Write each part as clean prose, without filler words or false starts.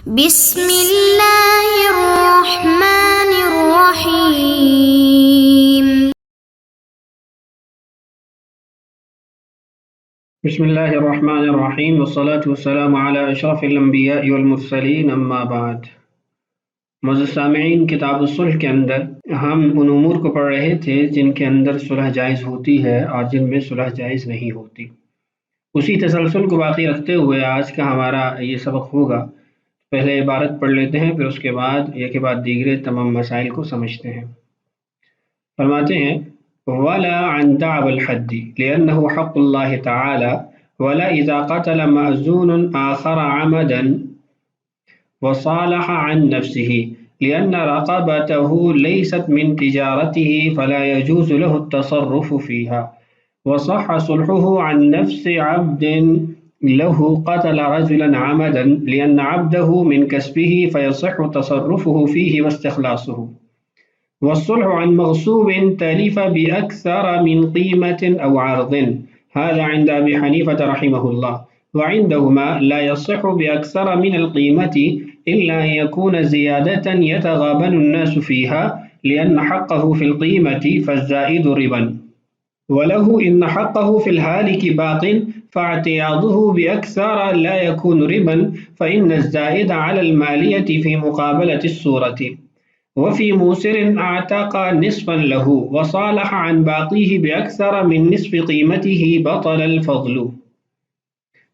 بسم اللہ الرحمن الرحیم۔ بسم اللہ الرحمن الرحیم والصلاة والسلام علی اشرف الانبیاء والمرسلین، اما بعد۔ معزز سامعین، کتاب الصلح کے اندر ہم ان امور کو پڑھ رہے تھے جن کے اندر صلح جائز ہوتی ہے اور جن میں صلح جائز نہیں ہوتی۔ اسی تسلسل کو باقی رکھتے ہوئے آج کا ہمارا یہ سبق ہوگا۔ پہلے عبارت پڑھ لیتے ہیں، پھر اس کے بعد ایک کے بعد دیگرے تمام مسائل کو سمجھتے ہیں۔ فرماتے ہیں ولا عن دعو الحد لأنه حق الله تعالى ولا إذا قتل مأذون آخر عمدا وصالح عن نفسه لأن رقبته ليست من تجارته فلا يجوز له التصرف فيها، وصح صلحه عن نفس عبد له قتل رجلا عمدا لأن عبده من كسبه فيصح تصرفه فيه واستخلاصه، والصلح عن مغصوب تلف بأكثر من قيمة أو عرض، هذا عند أبي حنيفة رحمه الله، وعندهما لا يصح بأكثر من القيمة إلا أن يكون زيادة يتغابن الناس فيها لأن حقه في القيمة فالزائد ربا، وله إن حقه في الهالك باق فاعتياضه بأكثر لا يكون ربا فإن الزائد على المالية في مقابلة الصورة، وفي موسر اعتق نصفا له وصالح عن باقيه بأكثر من نصف قيمته بطل الفضل،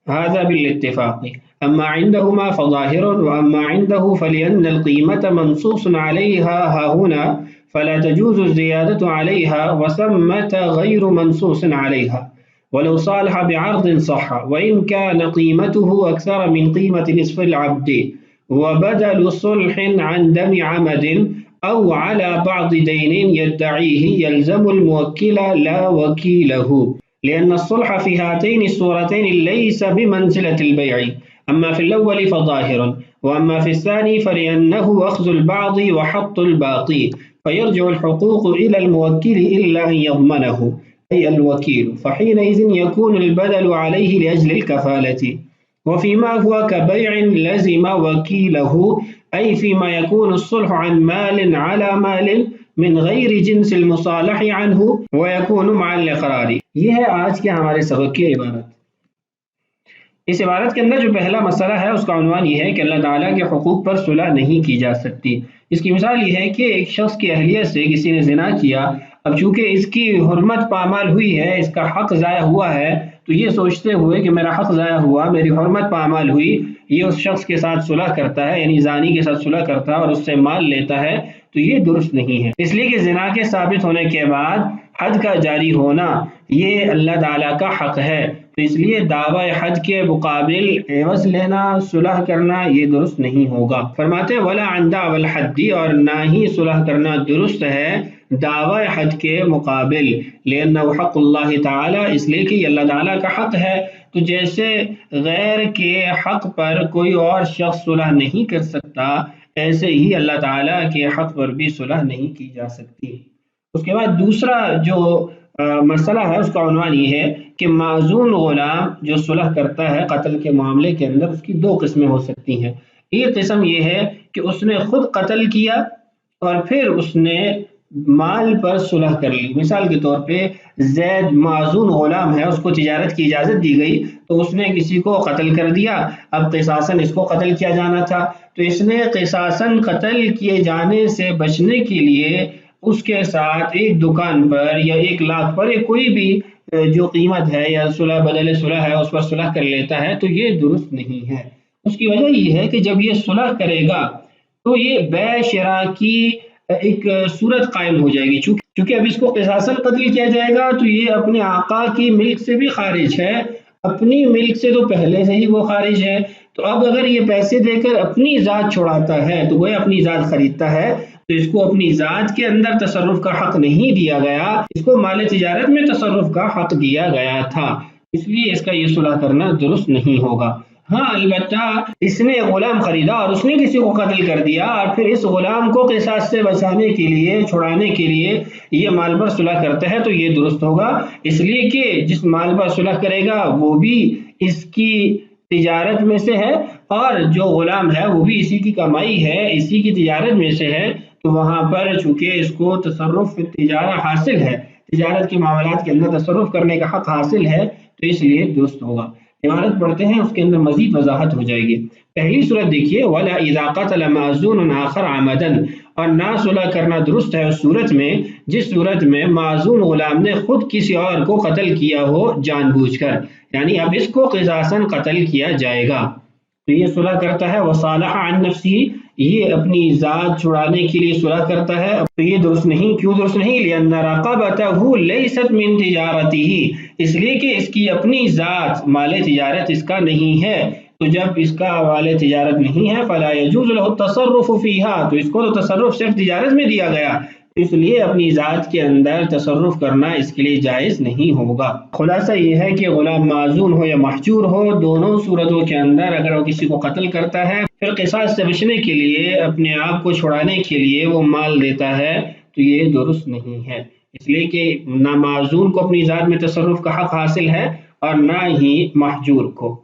هذا بالاتفاق، أما عندهما فظاهر، وأما عنده فلأن القيمة منصوص عليها هاهنا فلا تجوز الزيادة عليها وثمة غير منصوص عليها، ولو صالح بعرض صح وإن كان قيمته أكثر من قيمة نصف العبد، وبدل صلح عن دم عمد أو على بعض دين يدعيه يلزم الموكل لا وكيله، لأن الصلح في هاتين الصورتين ليس بمنزلة البيع، أما في الأول فظاهر، وأما في الثاني فلأنه أخذ البعض وحط الباقي، فيرجع الحقوق إلى الموكل إلا أن يضمنه أي الوكيل، فحينئذ يكون البدل عليه لأجل الكفالة، وفيما هو كبيع لزم وكيله، أي فيما يكون الصلح عن مال على مال من غير جنس المصالح عنه ويكون مع الإقرار۔ یہ ہے آج کے ہمارے سبق کی عبارت۔ اس عبارت کے اندر جو پہلا مسئلہ ہے اس کا عنوان یہ ہے کہ اللہ تعالیٰ کے حقوق پر صلح نہیں کی جا سکتی۔ اس کی مثال یہ ہے کہ ایک شخص کی اہلیت سے کسی نے زنا کیا، اب چونکہ اس کی حرمت پامال ہوئی ہے، اس کا حق ضائع ہوا ہے، تو یہ سوچتے ہوئے کہ میرا حق ضائع ہوا، میری حرمت پامال ہوئی، یہ اس شخص کے ساتھ صلح کرتا ہے، یعنی زانی کے ساتھ صلح کرتا ہے اور اس سے مال لیتا ہے، تو یہ درست نہیں ہے، اس لیے کہ زنا کے ثابت ہونے کے بعد حد کا جاری ہونا یہ اللہ تعالیٰ کا حق ہے، تو اس لیے دعوی حد کے مقابل عوض لینا، صلح کرنا یہ درست نہیں ہوگا۔ فرماتے ولا عن دعوی الحد، اور نہ ہی صلح کرنا درست ہے دعوی حد کے مقابل، لأنہ حق اللہ تعالیٰ، اس لیے کہ یہ اللہ تعالیٰ کا حق ہے، تو جیسے غیر کے حق پر کوئی اور شخص صلح نہیں کر سکتا، ایسے ہی اللہ تعالیٰ کے حق پر بھی صلح نہیں کی جا سکتی۔ اس کے بعد دوسرا جو مسئلہ ہے اس کا عنوان یہ ہے کہ معزول غلام جو صلح کرتا ہے قتل کے معاملے کے اندر، اس کی دو قسمیں ہو سکتی ہیں۔ ایک قسم یہ ہے کہ اس نے خود قتل کیا اور پھر اس نے مال پر صلح کر لی، مثال کے طور پہ زید معزول غلام ہے، اس کو تجارت کی اجازت دی گئی تو اس نے کسی کو قتل کر دیا، اب قصاصاً اس کو قتل کیا جانا تھا، تو اس نے قصاصاً قتل کیے جانے سے بچنے کے لیے اس کے ساتھ ایک دکان پر یا 1 لاکھ پر یا کوئی بھی جو قیمت ہے یا صلح بدل صلح ہے اس پر صلح کر لیتا ہے، تو یہ درست نہیں ہے۔ اس کی وجہ یہ ہے کہ جب یہ صلح کرے گا تو یہ بیع شراء کی ایک صورت قائم ہو جائے گی، چونکہ اب اس کو قصاصاً قتل کیا جائے گا تو یہ اپنے آقا کی ملک سے بھی خارج ہے، اپنی ملک سے تو پہلے سے ہی وہ خارج ہے، تو اب اگر یہ پیسے دے کر اپنی ذات چھڑاتا ہے تو وہ اپنی ذات خریدتا ہے، تو اس کو اپنی ذات کے اندر تصرف کا حق نہیں دیا گیا، اس کو مال تجارت میں تصرف کا حق دیا گیا تھا، اس لیے اس کا یہ صلح کرنا درست نہیں ہوگا۔ ہاں البتہ اس نے غلام خریدا اور اس نے کسی کو قتل کر دیا اور پھر اس غلام کو قصاص سے بچانے کے لیے، چھڑانے کے لیے یہ مال پر صلح کرتا ہے تو یہ درست ہوگا، اس لیے کہ جس مال پر صلح کرے گا وہ بھی اس کی تجارت میں سے ہے اور جو غلام ہے وہ بھی اسی کی کمائی ہے، اسی کی تجارت میں سے ہے، تو وہاں پر چونکہ اس کو تصرف تجارت حاصل ہے، تجارت کے معاملات کے اندر تصرف کرنے کا حق حاصل ہے، تو اس لیے درست ہوگا۔ عبارت پڑھتے ہیں، اس کے اندر مزید وضاحت ہو جائے گی۔ پہلی صورت دیکھیے، وَلَا إِذَا قَتَلَ مَأْذُونٌ آخَرَ عَمَدًا، اور نہ صلح کرنا درست ہے اس صورت میں جس صورت میں معذون غلام نے خود کسی اور کو قتل کیا ہو جان بوجھ کر، یعنی اب اس کو قصاصاً قتل کیا جائے گا، تو یہ صلح کرتا ہے۔ وَصَالَحَ عَنْ نَفْسِهِ، یہ اپنی ذات چھڑانے کے لیے صلح کرتا ہے، تو یہ درست نہیں۔ کیوں درست نہیں؟ لِأَنَّ رَقَبَتَهُ لَيْسَتْ مِنْ تِجَارَتِهِ، اس لیے کہ اس کی اپنی ذات مال تجارت اس کا نہیں ہے، تو جب اس کا مال تجارت نہیں ہے فَلَا يَجُوزُ لَهُ التَّصَرُّفُ فِيهَا، تو اس کو تو تصرف صرف تجارت میں دیا گیا، اس لیے اپنی ذات کے اندر تصرف کرنا اس کے لیے جائز نہیں ہوگا۔ خلاصہ یہ ہے کہ غلام معزون ہو یا محجور ہو، دونوں صورتوں کے اندر اگر وہ کسی کو قتل کرتا ہے پھر قصاص سے بچنے کے لیے، اپنے آپ کو چھڑانے کے لیے وہ مال دیتا ہے، تو یہ درست نہیں ہے، اس لیے کہ نہ معزون کو اپنی ذات میں تصرف کا حق حاصل ہے اور نہ ہی محجور کو۔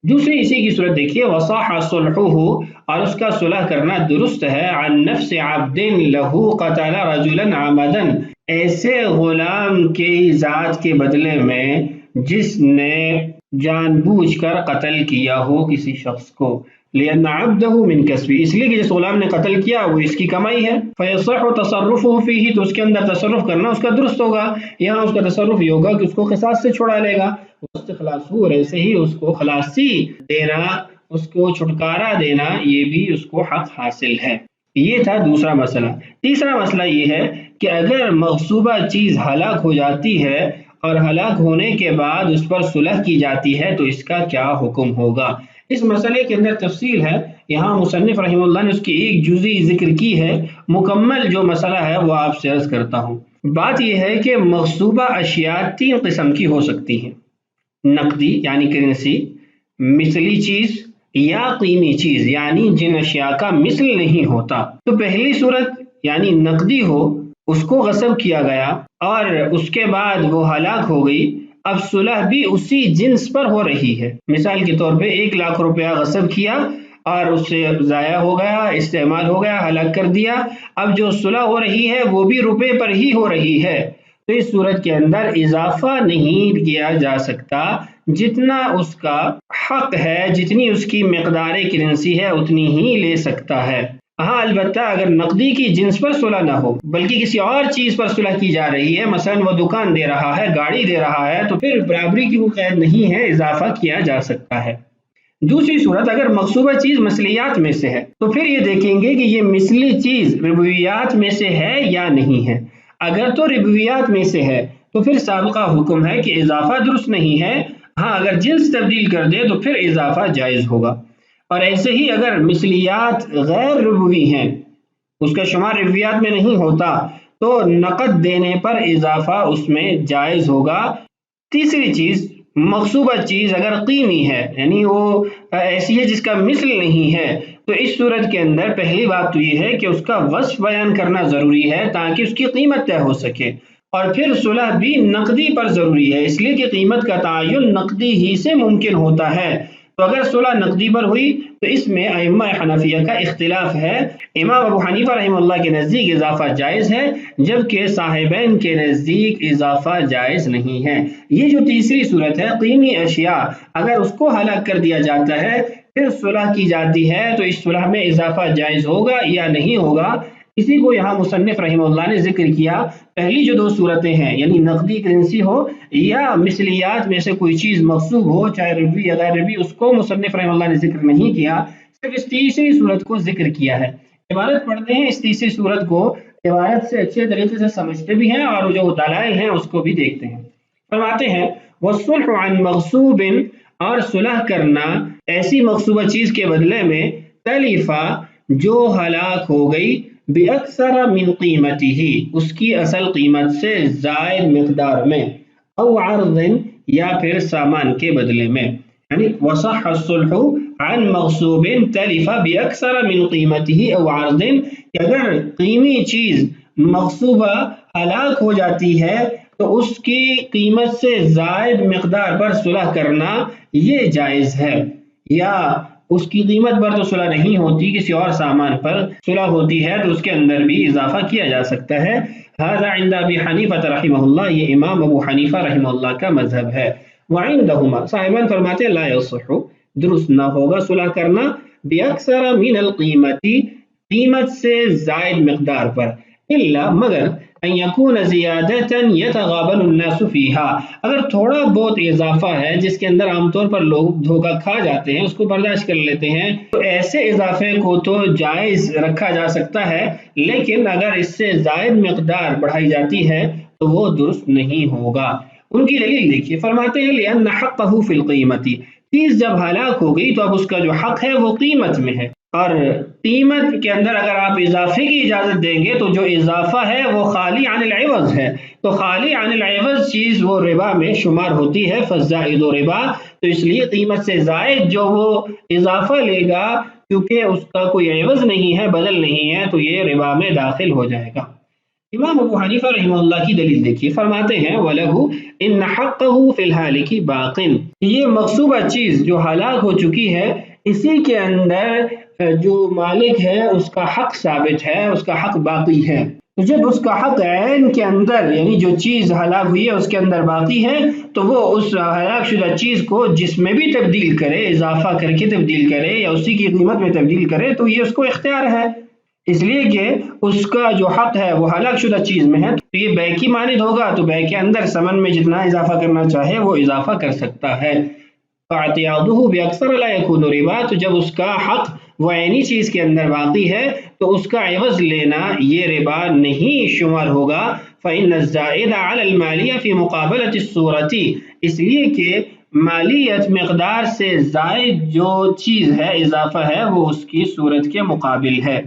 دوسری اسی کی صورت دیکھیے، وَصَحَّ صُلْحُهُ، اور اس کا صلح کرنا درست ہے، عن نفس عبد لہو قتل رجلا عمدا، ایسے غلام کی ذات کے بدلے میں جس نے جان بوجھ کر قتل کیا ہو کسی شخص کو، لأن عبده من کسبی، اس لیے کہ جس غلام نے قتل کیا وہ اس کی کمائی ہے، فیصح تصرفه فیہ، تو اس کے اندر تصرف کرنا اس کا درست ہوگا، یہاں اس کا تصرف یہ ہوگا کہ اس کو قصاص سے چھڑا لے گا، خلاص، اور ایسے ہی اس کو خلاصی دینا، اس کو چھٹکارا دینا، یہ بھی اس کو حق حاصل ہے۔ یہ تھا دوسرا مسئلہ۔ تیسرا مسئلہ یہ ہے کہ اگر مغصوبہ چیز ہلاک ہو جاتی ہے اور ہلاک ہونے کے بعد اس پر صلح کی جاتی ہے تو اس کا کیا حکم ہوگا؟ اس مسئلے کے اندر تفصیل ہے، یہاں مصنف رحمہ اللہ نے اس کی ایک جزئی ذکر کی ہے، مکمل جو مسئلہ ہے وہ آپ سے عرض کرتا ہوں۔ بات یہ ہے کہ مغصوبہ اشیاء تین قسم کی ہو سکتی ہیں، نقدی یعنی کرنسی، مثلی چیز، یا قیمی چیز یعنی جن اشیاء کا مثل نہیں ہوتا۔ تو پہلی صورت یعنی نقدی ہو، اس کو غصب کیا گیا اور اس کے بعد وہ ہلاک ہو گئی، اب صلح بھی اسی جنس پر ہو رہی ہے۔ مثال کے طور پہ 1,00,000 روپیہ غصب کیا اور اس سے ضائع ہو گیا، استعمال ہو گیا، ہلاک کر دیا، اب جو صلح ہو رہی ہے وہ بھی روپے پر ہی ہو رہی ہے، تو اس صورت کے اندر اضافہ نہیں کیا جا سکتا، جتنا اس کا حق ہے، جتنی اس کی مقدار کرنسی ہے اتنی ہی لے سکتا ہے۔ ہاں البتہ اگر نقدی کی جنس پر صلح نہ ہو بلکہ کسی اور چیز پر صلح کی جا رہی ہے، مثلا وہ دکان دے رہا ہے، گاڑی دے رہا ہے، تو پھر برابری کی وہ قید نہیں ہے، اضافہ کیا جا سکتا ہے۔ دوسری صورت اگر مغصوبہ چیز مثلیات میں سے ہے تو پھر یہ دیکھیں گے کہ یہ مثلی چیز ربویات میں سے ہے یا نہیں ہے۔ اگر تو ربویات میں سے ہے تو پھر سابقہ حکم ہے کہ اضافہ درست نہیں ہے، ہاں اگر جنس تبدیل کر دے تو پھر اضافہ جائز ہوگا۔ اور ایسے ہی اگر مثلیات غیر ربوی ہیں، اس کا شمار ربویات میں نہیں ہوتا، تو نقد دینے پر اضافہ اس میں جائز ہوگا۔ تیسری چیز، مغصوبہ چیز اگر قیمی ہے یعنی وہ ایسی ہے جس کا مثل نہیں ہے، تو اس صورت کے اندر پہلی بات تو یہ ہے کہ اس کا وصف بیان کرنا ضروری ہے تاکہ اس کی قیمت طے ہو سکے، اور پھر صلح بھی نقدی پر ضروری ہے، اس لیے کہ قیمت کا تعین نقدی ہی سے ممکن ہوتا ہے۔ تو اگر صلح نقدی پر ہوئی تو اس میں ائمہ حنفیہ کا اختلاف ہے، امام ابو حنیفہ رحمہ اللہ کے نزدیک اضافہ جائز ہے جبکہ صاحبین کے نزدیک اضافہ جائز نہیں ہے۔ یہ جو تیسری صورت ہے، قیمی اشیاء اگر اس کو ہلاک کر دیا جاتا ہے پھر صلح کی جاتی ہے تو اس صلح میں اضافہ جائز ہوگا یا نہیں ہوگا، اسی کو یہاں مصنف رحمہ اللہ نے ذکر کیا۔ پہلی جو دو صورتیں ہیں یعنی نقدی کرنسی ہو یا مثلیات میں سے کوئی چیز مغصوب ہو، چاہے ربوی یا غیر ربوی، اس کو مصنف رحمہ اللہ نے ذکر نہیں کیا، صرف اس تیسری صورت کو ذکر کیا ہے۔ عبارت پڑھتے ہیں، اس تیسری صورت کو عبارت سے اچھے طریقے سے سمجھتے بھی ہیں اور جو دلائل ہیں اس کو بھی دیکھتے ہیں۔ فرماتے ہیں وَالصُّلْحُ عَنْ مَغْصُوبٍ، اور صلح کرنا ایسی مغصوبہ چیز کے بدلے میں، تلفا جو ہلاک ہو گئی، بِأَكْثَرَ مِنْ قِيمَتِهِ اس کی اصل قیمت سے زائد مقدار میں، او عرض یا پھر سامان کے بدلے میں، یعنی وصح الصلح عن مغصوب تلف بأكثر من قیمته او عرض، کہ اگر قیمی چیز مغصوبہ ہلاک ہو جاتی ہے تو اس کی قیمت سے زائد مقدار پر صلح کرنا یہ جائز ہے، یا اس کی قیمت پر تو صلح نہیں ہوتی، کسی اور سامان پر صلح ہوتی ہے تو اس کے اندر بھی اضافہ کیا جا سکتا ہے۔ ھذا عند ابی حنیفہ رحمہ اللہ، یہ امام ابو حنیفہ رحمہ اللہ کا مذہب ہے۔ وعندہما، صاحبان فرماتے ہیں لا یصح، درست نہ ہوگا صلح کرنا باکثر من القیمت، قیمت سے زائد مقدار پر، الا مگر ان یکون زیادتا یتغابن الناس فیہا، اگر تھوڑا بہت اضافہ ہے جس کے اندر عام طور پر لوگ دھوکہ کھا جاتے ہیں، اس کو برداشت کر لیتے ہیں، تو ایسے اضافے کو تو جائز رکھا جا سکتا ہے، لیکن اگر اس سے زائد مقدار بڑھائی جاتی ہے تو وہ درست نہیں ہوگا۔ ان کی دلیل دیکھیے، فرماتے ہیں لأن حقہ فی القیمت، چیز جب ہلاک ہو گئی تو اب اس کا جو حق ہے وہ قیمت میں ہے، اور قیمت کے اندر اگر آپ اضافے کی اجازت دیں گے تو جو اضافہ ہے وہ خالی عن العوض ہے، تو خالی عن العوض چیز وہ ربا میں شمار ہوتی ہے، فالزائد ربا، تو اس لیے قیمت سے زائد جو وہ اضافہ لے گا کیونکہ اس کا کوئی عوض نہیں ہے، بدل نہیں ہے، تو یہ ربا میں داخل ہو جائے گا۔ امام ابو حنیفہ رحمہ اللہ کی دلیل دیکھیے، فرماتے ہیں وَلَهُ إِنَّ حَقَّهُ فِي الْهَالِكِ بَاقٍ، یہ مغصوبہ چیز جو ہلاک ہو چکی ہے اسی کے اندر جو مالک ہے اس کا حق ثابت ہے، اس کا حق باقی ہے، تو جب اس کا حق عین کے اندر یعنی جو چیز ہلاک ہوئی ہے اس کے اندر باقی ہے تو وہ اس ہلاک شدہ چیز کو جس میں بھی تبدیل کرے، اضافہ کر کے تبدیل کرے یا اسی کی قیمت میں تبدیل کرے تو یہ اس کو اختیار ہے، اس لیے کہ اس کا جو حق ہے وہ ہلاک شدہ چیز میں ہے، تو یہ بے کی مانند ہوگا، تو بے کے اندر ثمن میں جتنا اضافہ کرنا چاہے وہ اضافہ کر سکتا ہے۔ فاعتیاضہ باکثر لا یکون ربا، تو جب اس کا حق وہ عینی چیز کے اندر باقی ہے تو اس کا عوض لینا یہ ربا نہیں شمار ہوگا۔ فإن الزائد علی المالیہ فی مقابلۃ الصورۃ، اس لیے کہ مالیت مقدار سے زائد جو چیز ہے اضافہ ہے وہ اس کی صورت کے مقابل ہے۔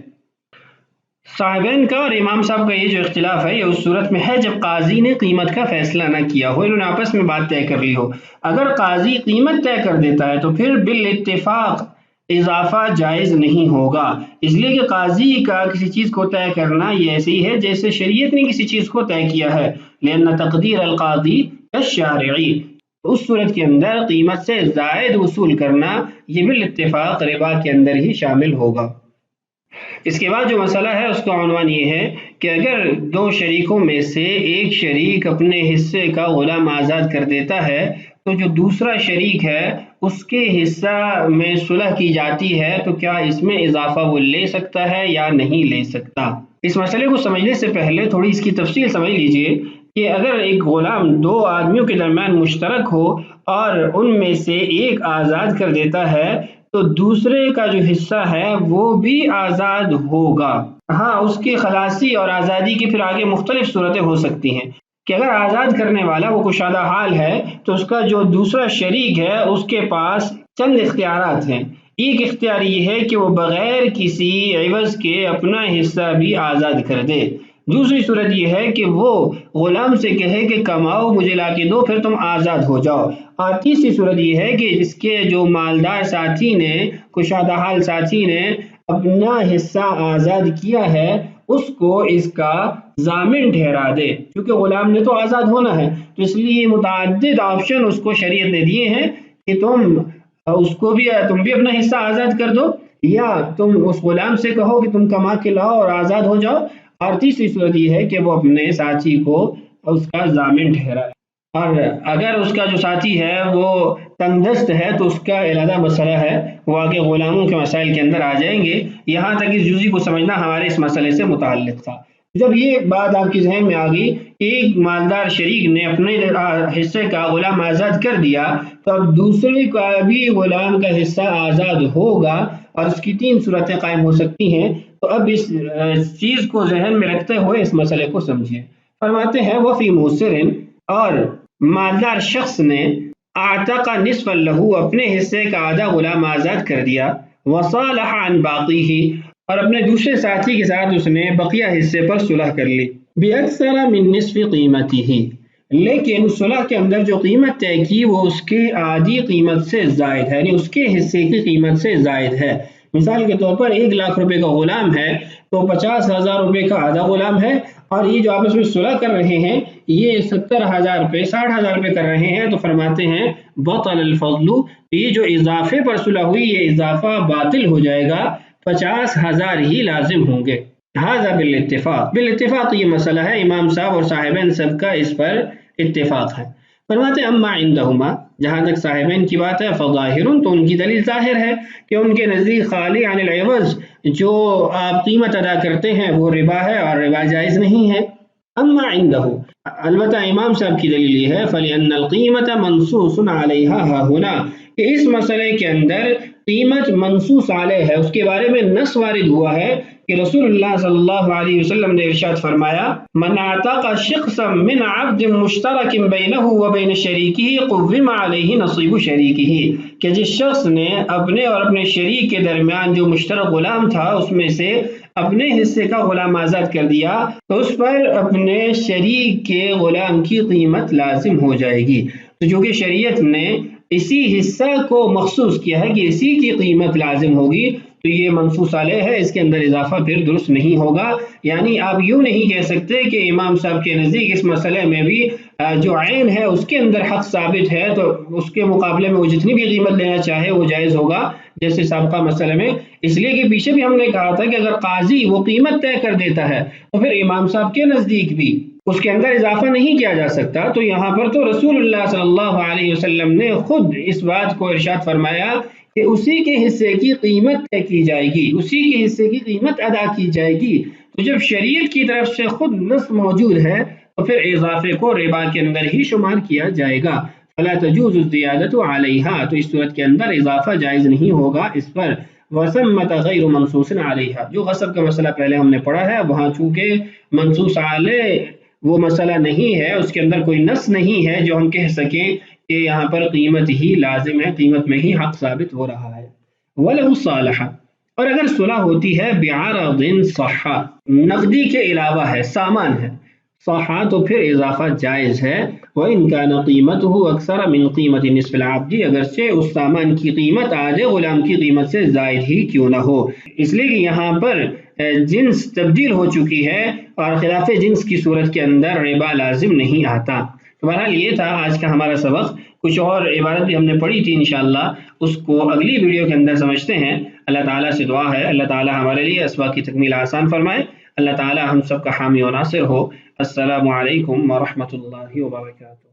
صاحبین کا اور امام صاحب کا یہ جو اختلاف ہے یہ اس صورت میں ہے جب قاضی نے قیمت کا فیصلہ نہ کیا ہو، انہوں نے آپس میں بات طے کر لی ہو، اگر قاضی قیمت طے کر دیتا ہے تو پھر بالاتفاق اضافہ جائز نہیں ہوگا، اس لیے کہ قاضی کا کسی چیز کو طے کرنا یہ ایسے ہی ہے جیسے شریعت نے کسی چیز کو طے کیا ہے، لأن تقدیر القاضی کالشارعی، اس صورت کے اندر قیمت سے زائد وصول کرنا یہ بالاتفاق ربا کے اندر ہی شامل ہوگا۔ اس کے بعد جو مسئلہ ہے اس کا عنوان یہ ہے کہ اگر دو شریکوں میں سے ایک شریک اپنے حصے کا غلام آزاد کر دیتا ہے تو جو دوسرا شریک ہے اس کے حصہ میں صلح کی جاتی ہے تو کیا اس میں اضافہ وہ لے سکتا ہے یا نہیں لے سکتا؟ اس مسئلے کو سمجھنے سے پہلے تھوڑی اس کی تفصیل سمجھ لیجئے کہ اگر ایک غلام دو آدمیوں کے درمیان مشترک ہو اور ان میں سے ایک آزاد کر دیتا ہے تو دوسرے کا جو حصہ ہے وہ بھی آزاد ہوگا۔ ہاں، اس کی خلاصی اور آزادی کی پھر آگے مختلف صورتیں ہو سکتی ہیں کہ اگر آزاد کرنے والا وہ کشادہ حال ہے تو اس کا جو دوسرا شریک ہے اس کے پاس چند اختیارات ہیں، ایک اختیار یہ ہے کہ وہ بغیر کسی عوض کے اپنا حصہ بھی آزاد کر دے، دوسری صورت یہ ہے کہ وہ غلام سے کہے کہ کماؤ مجھے لا کے دو پھر تم آزاد ہو جاؤ، اور تیسری صورت یہ ہے کہ جس کے جو مالدار ساتھی نے، کشادہ حال ساتھی نے اپنا حصہ آزاد کیا ہے اس کو اس کا ضامن ٹھہرا دے، کیونکہ غلام نے تو آزاد ہونا ہے، تو اس لیے متعدد آپشن اس کو شریعت نے دیے ہیں کہ تم بھی اپنا حصہ آزاد کر دو، یا تم اس غلام سے کہو کہ تم کما کے لاؤ اور آزاد ہو جاؤ، اور تیسری صورت یہ ہے کہ وہ اپنے ساتھی کو اس کا ضامن ٹھہرائے، اور اگر اس کا جو ساتھی ہے وہ تنگ دست ہے تو اس کا علیحدہ مسئلہ ہے، وہ آگے غلاموں کے مسائل کے اندر آ جائیں گے، یہاں تک اس جزئی کو سمجھنا ہمارے اس مسئلے سے متعلق تھا۔ جب یہ بات آپ کی ذہن میں آ گئی کہ ایک مالدار شریک نے اپنے حصے کا غلام آزاد کر دیا تو اب دوسرے کا بھی غلام کا حصہ آزاد ہوگا، اور اس کی تین صورتیں قائم ہو سکتی ہیں، تو اب اس چیز کو ذہن میں رکھتے ہوئے اس مسئلے کو سمجھیں۔ فرماتے ہیں وفی موسرن، اور مالدار شخص نے اعتق نصف لہو، اپنے حصے کا آدھا غلام آزاد کر دیا، وصالح عن باقیہ، اور اپنے دوسرے ساتھی کے ساتھ اس نے بقیہ حصے پر صلح کر لی، باکثر من نصف قیمتہ، لیکن صلح کے اندر جو قیمت طے کی وہ اس کی آدھی قیمت سے زائد ہے، یعنی اس کے حصے کی قیمت سے زائد ہے۔ مثال کے طور پر 1 لاکھ روپے کا غلام ہے تو 50,000 روپے کا آدھا غلام ہے، اور یہ جو آپس میں صلح کر رہے ہیں یہ 70,000 روپے 60,000 روپے کر رہے ہیں، تو فرماتے ہیں بطل الفضل، یہ جو اضافے پر صلح ہوئی یہ اضافہ باطل ہو جائے گا، 50,000 ہی لازم ہوں گے۔ ھذا بالاتفاق، بالاتفاق یہ مسئلہ ہے، امام صاحب اور صاحبین سب کا اس پر اتفاق ہے۔ فرماتے ہیں اما عندہما، جہاں تک صاحبین کی بات ہے، فظاہر، تو ان کی دلیل ظاہر ہے کہ ان کے نزدیک خالی عن العوض، جو آپ قیمت ادا کرتے ہیں وہ ربا ہے اور ربا جائز نہیں ہے۔ اما عندہ، البتہ امام صاحب کی دلیل یہ ہے فلأن القیمت منصوص علیہا ہا ہنا، کہ اس مسئلے کے اندر قیمت منصوص علیہ ہے، اس کے بارے میں نص وارد ہوا ہے کہ رسول اللہ صلی اللہ علیہ وسلم نے ارشاد فرمایا من اعتق شخصا من عبد مشترک بینہ وبین شریکہ قوم علیہ نصیب شریکہ، کہ جس شخص نے اپنے اور اپنے شریک کے درمیان جو مشترک غلام تھا اس میں سے اپنے حصے کا غلام آزاد کر دیا تو اس پر اپنے شریک کے غلام کی قیمت لازم ہو جائے گی۔ تو جو کہ شریعت نے اسی حصہ کو مخصوص کیا ہے کہ اسی کی قیمت لازم ہوگی، تو یہ منصوص علیہ ہے، اس کے اندر اضافہ پھر درست نہیں ہوگا۔ یعنی آپ یوں نہیں کہہ سکتے کہ امام صاحب کے نزدیک اس مسئلے میں بھی جو عین ہے اس کے اندر حق ثابت ہے تو اس کے مقابلے میں وہ جتنی بھی قیمت لینا چاہے وہ جائز ہوگا، جیسے سابقہ مسئلے میں، اس لیے کہ پیچھے بھی ہم نے کہا تھا کہ اگر قاضی وہ قیمت طے کر دیتا ہے تو پھر امام صاحب کے نزدیک بھی اس کے اندر اضافہ نہیں کیا جا سکتا۔ تو یہاں پر تو رسول اللہ صلی اللہ علیہ وسلم نے خود اس بات کو ارشاد فرمایا کہ اسی کے حصے کی قیمت طے کی جائے گی، اسی کے حصے کی قیمت ادا کی جائے گی۔ تو جب شریعت کی طرف سے خود نص موجود ہے تو پھر اضافے کو ربا کے اندر ہی شمار کیا جائے گا۔ فلا تجوز الزیادۃ علیہا، تو اس صورت کے اندر اضافہ جائز نہیں ہوگا اس پر۔ وثمۃ غیر منصوص علیہا، جو غصب کا مسئلہ پہلے ہم نے پڑھا ہے، وہاں چونکہ منصوص علیہ وہ مسئلہ نہیں ہے، اس کے اندر کوئی نص نہیں ہے جو ہم کہہ سکیں کہ یہاں پر قیمت ہی لازم ہے، قیمت میں ہی حق ثابت ہو رہا ہے۔ وَلَهُ الصَّالَحَ، اور اگر صلح ہوتی ہے بعرض صح، نقدی کے علاوہ ہے، سامان ہے، صح تو پھر اضافہ جائز ہے۔ وَإِنْ كَانَ قِيمَتُهُ أَكْثَرَ مِنْ قِيمَةِ نِصْفِ الْعَبْدِ، اگرچہ اس سامان کی قیمت آدھے غلام کی قیمت سے زائد ہی کیوں نہ ہو، اس لیے کہ یہاں پر جنس تبدیل ہو چکی ہے اور خلاف جنس کی صورت کے اندر ربا لازم نہیں آتا۔ تو بہرحال یہ تھا آج کا ہمارا سبق، کچھ اور عبارت بھی ہم نے پڑھی تھی، انشاءاللہ اس کو اگلی ویڈیو کے اندر سمجھتے ہیں۔ اللہ تعالیٰ سے دعا ہے اللہ تعالیٰ ہمارے لیے اسباق کی تکمیل آسان فرمائے، اللہ تعالیٰ ہم سب کا حامی و ناصر ہو۔ السلام علیکم ورحمۃ اللہ وبرکاتہ۔